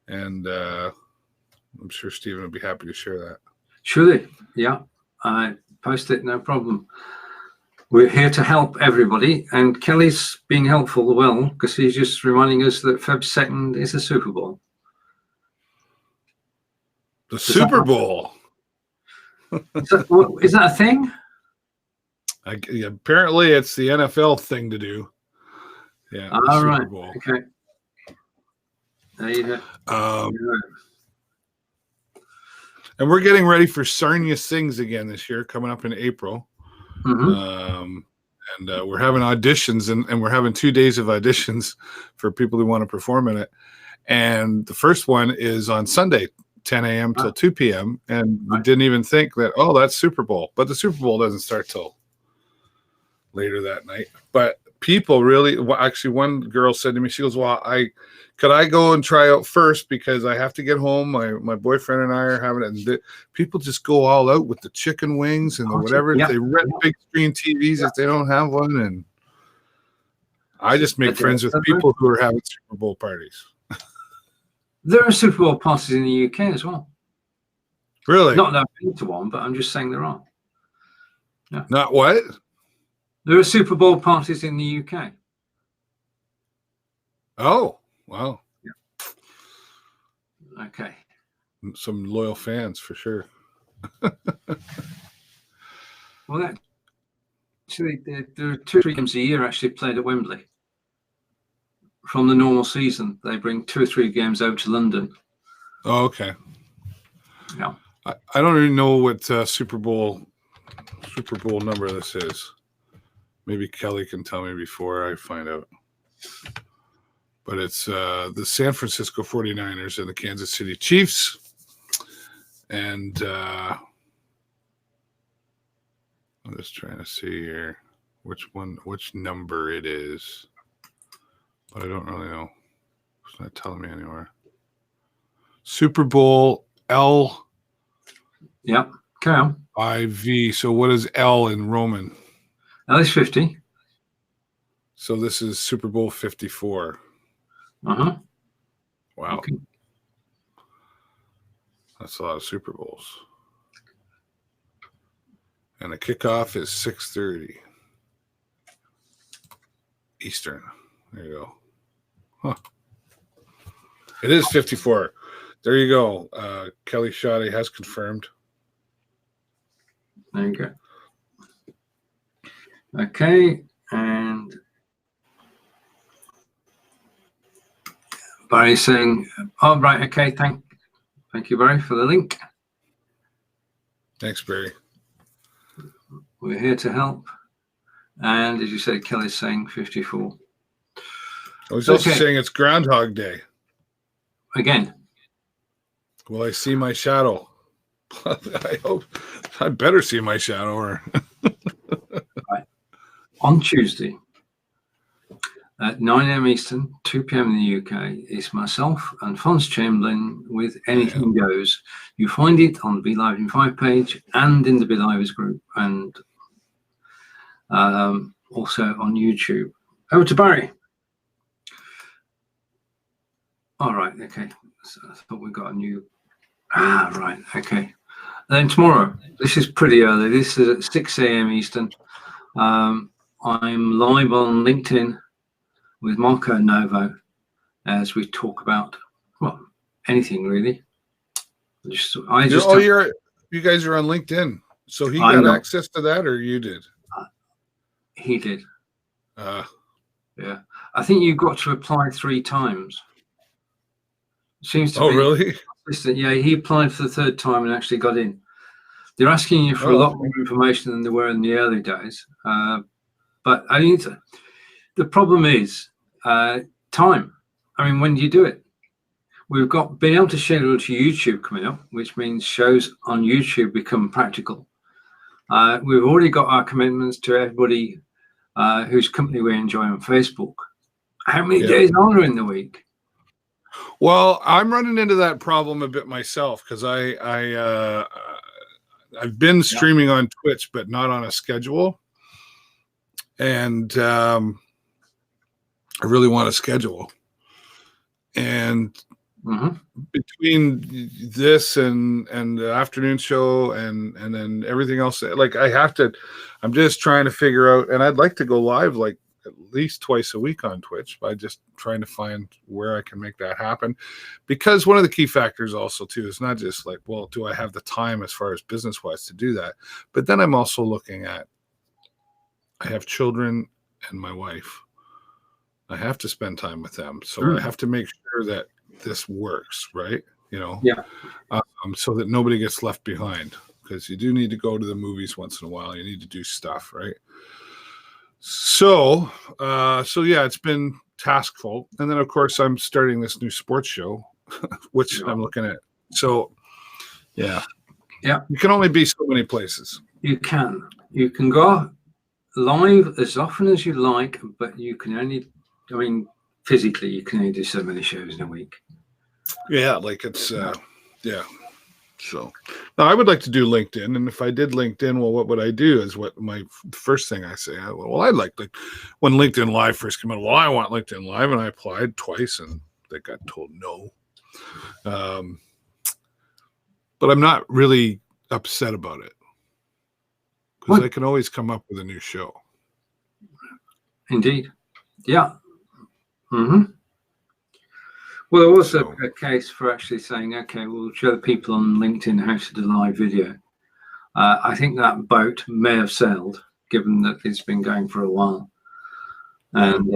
and I'm sure Stephen would be happy to share that. Surely, yeah, I post it, no problem. We're here to help everybody, and Kelly's being helpful as well because he's just reminding us that Feb 2nd is the Super Bowl. The Super Bowl. Is that a thing? Apparently, it's the NFL thing to do. Yeah. All right. Bowl. Okay. There you go. And we're getting ready for Sarnia Sings again this year, coming up in April. Mm-hmm. And we're having auditions, and we're having 2 days of auditions for people who want to perform in it. And the first one is on Sunday, 10 a.m. till 2 p.m. And we didn't even think that, that's Super Bowl. But the Super Bowl doesn't start till later that night. But people really, actually, one girl said to me, she goes, well, could I go and try out first because I have to get home. My boyfriend and I are having it. And people just go all out with the chicken wings and the whatever. Yeah. They rent big screen TVs if they don't have one. And I just make friends with people who are having Super Bowl parties. There are Super Bowl parties in the UK as well. Really? Not that I've been to one, but I'm just saying there are. Yeah. Not what? There are Super Bowl parties in the UK. Oh, wow. Yeah. Okay. Some loyal fans for sure. Well, actually, there are 2 or 3 games a year actually played at Wembley. From the normal season, they bring 2 or 3 games out to London. Oh, okay. Yeah. I don't even know what Super Bowl number this is. Maybe Kelly can tell me before I find out. But it's the San Francisco 49ers and the Kansas City Chiefs. And I'm just trying to see here which number it is. But I don't really know. It's not telling me anywhere. Super Bowl L. Yep. Carry on. IV. So what is L in Roman? L is 50. So this is Super Bowl 54. Uh-huh. Wow. Okay. That's a lot of Super Bowls. And the kickoff is 6:30 Eastern. There you go. Huh. It is 54. There you go. Kelly Shoddy has confirmed. There you go. Okay, and Barry saying, "Oh, right, okay, thank you, Barry, for the link. Thanks, Barry. We're here to help." And as you said, Kelly's saying 54. I was also saying it's Groundhog Day. Again. Will I see my shadow? I hope I better see my shadow. Or right. On Tuesday, at 9 a.m. Eastern, 2 p.m. in the UK. It's myself and Fons Chamberlain with Anything Goes. You find it on the Be Live in 5 page and in the Be Livers group, and also on YouTube. Over to Barry. All right, okay. So I thought we got a new... right, okay. Then tomorrow, this is pretty early. This is at 6 a.m. Eastern. I'm live on LinkedIn with Marco Novo as we talk about, well, anything really. You guys are on LinkedIn. So he got access to that, or you did? He did. Yeah. I think you got to apply 3 times. Seems to be. Oh, really? Yeah, he applied for the 3rd time and actually got in. They're asking you for a lot more information than they were in the early days. But I think the problem is time. I mean, when do you do it? We've got been able to schedule to YouTube coming up, which means shows on YouTube become practical. We've already got our commitments to everybody whose company we enjoy on Facebook. How many days are there in the week? Well, I'm running into that problem a bit myself because I've been streaming on Twitch, but not on a schedule. And I really want a schedule. And between this and the afternoon show and then everything else, like I'm just trying to figure out, and I'd like to go live like at least twice a week on Twitch by just trying to find where I can make that happen. Because one of the key factors also too is not just like, well, do I have the time as far as business wise to do that? But then I'm also looking at, I have children and my wife. I have to spend time with them. So I have to make sure that this works, right? You know, so that nobody gets left behind, because you do need to go to the movies once in a while. You need to do stuff, right? So yeah, it's been taskful. And then of course I'm starting this new sports show, which I'm looking at. So yeah, you can only be so many places. You can go live as often as you like, but you can only, I mean, physically you can only do so many shows in a week. Yeah, like it's So now I would like to do LinkedIn, and if I did LinkedIn, well, what would I do is what my first thing I say. Well, I'd like when LinkedIn Live first came out. Well, I want LinkedIn Live, and I applied twice, and they got told no. But I'm not really upset about it because I can always come up with a new show. Indeed, yeah. Well, there was a case for actually saying, okay, we'll show the people on LinkedIn how to do live video. I think that boat may have sailed, given that it's been going for a while. And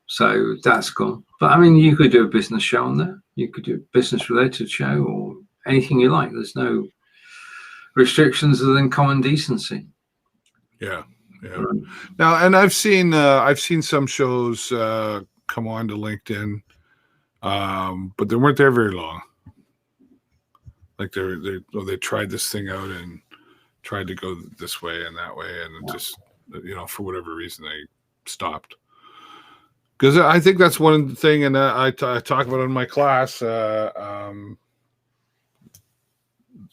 so that's gone. But I mean, you could do a business show on there. You could do a business related show or anything you like. There's no restrictions other than common decency. Yeah. Now, and I've seen some shows come on to LinkedIn. But they weren't there very long. Like they tried this thing out and tried to go this way and that way, and it just, for whatever reason they stopped. Because I think that's one thing, and I talk about it in my class.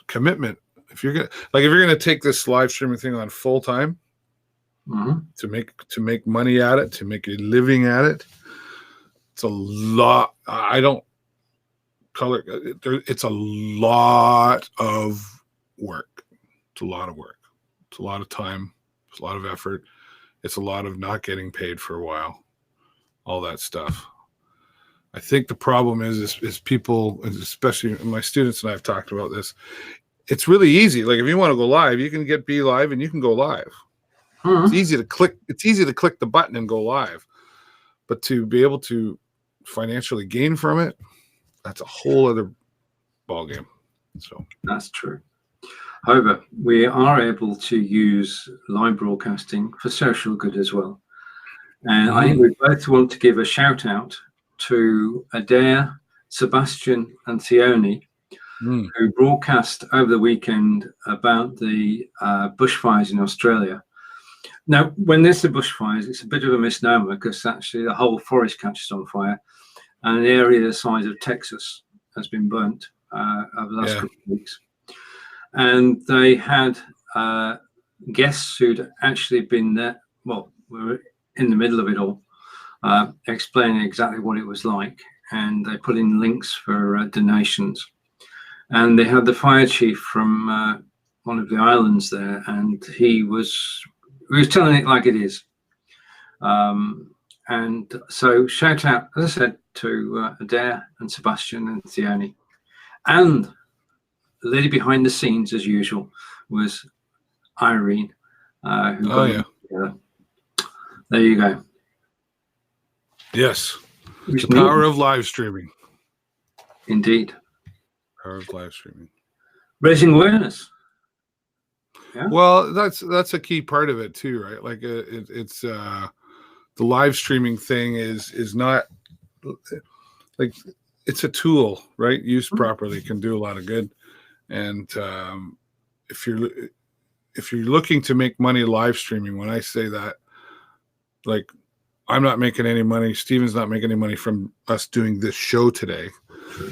Commitment. If you're gonna take this live streaming thing on full time, to make money at it, to make a living at it. It's a lot. I don't color. It's a lot of work. It's a lot of work. It's a lot of time. It's a lot of effort. It's a lot of not getting paid for a while. All that stuff. I think the problem is people, especially my students and I have talked about this. It's really easy. Like if you want to go live, you can be live and you can go live. It's easy to click. It's easy to click the button and go live, but to be able to financially gain from it, that's a whole other ballgame. So that's true. However, we are able to use live broadcasting for social good as well. And I think we both want to give a shout out to Adair, Sebastian, and Theoni, who broadcast over the weekend about the bushfires in Australia. Now, when there's the bushfires, it's a bit of a misnomer because actually the whole forest catches on fire, and an area the size of Texas has been burnt over the last couple of weeks. And they had guests who'd actually been there. Well, we were in the middle of it all, explaining exactly what it was like, and they put in links for donations. And they had the fire chief from one of the islands there, and he was telling it like it is. And so shout out, as I said, to Adair and Sebastian and Theoni. And the lady behind the scenes, as usual, was Irene. Who got it together. There you go. Yes. The power of live streaming. Indeed. Power of live streaming. Raising awareness. Yeah. Well, that's a key part of it too, right? Like it's the live streaming thing is not like, it's a tool, right? Used properly can do a lot of good. And if you're looking to make money live streaming, when I say that, like, I'm not making any money, Steven's not making any money from us doing this show today.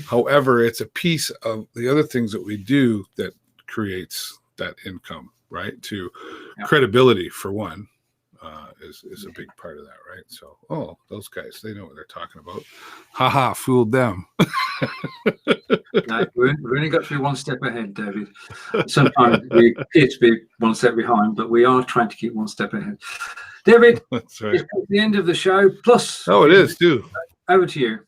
However, it's a piece of the other things that we do that creates that income, right? To credibility, for one, is a big part of that, right? So, those guys, they know what they're talking about. Haha, fooled them. No, we've only got to be one step ahead, David. Sometimes we appear to be one step behind, but we are trying to keep one step ahead. David, that's right. It's the end of the show. Plus, it is too. Over to you.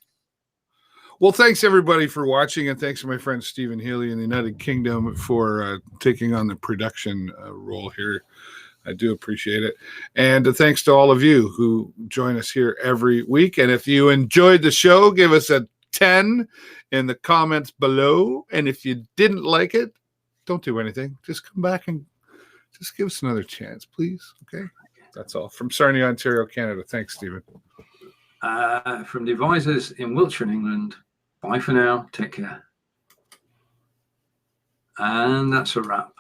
Well, thanks everybody for watching, and thanks to my friend Stephen Healey in the United Kingdom for taking on the production role here. I do appreciate it. And thanks to all of you who join us here every week. And if you enjoyed the show, give us a 10 in the comments below. And if you didn't like it, don't do anything. Just come back and just give us another chance, please. Okay? That's all. From Sarnia, Ontario, Canada. Thanks, Stephen. From Devisers in Wiltshire, England. Bye for now. Take care. And that's a wrap.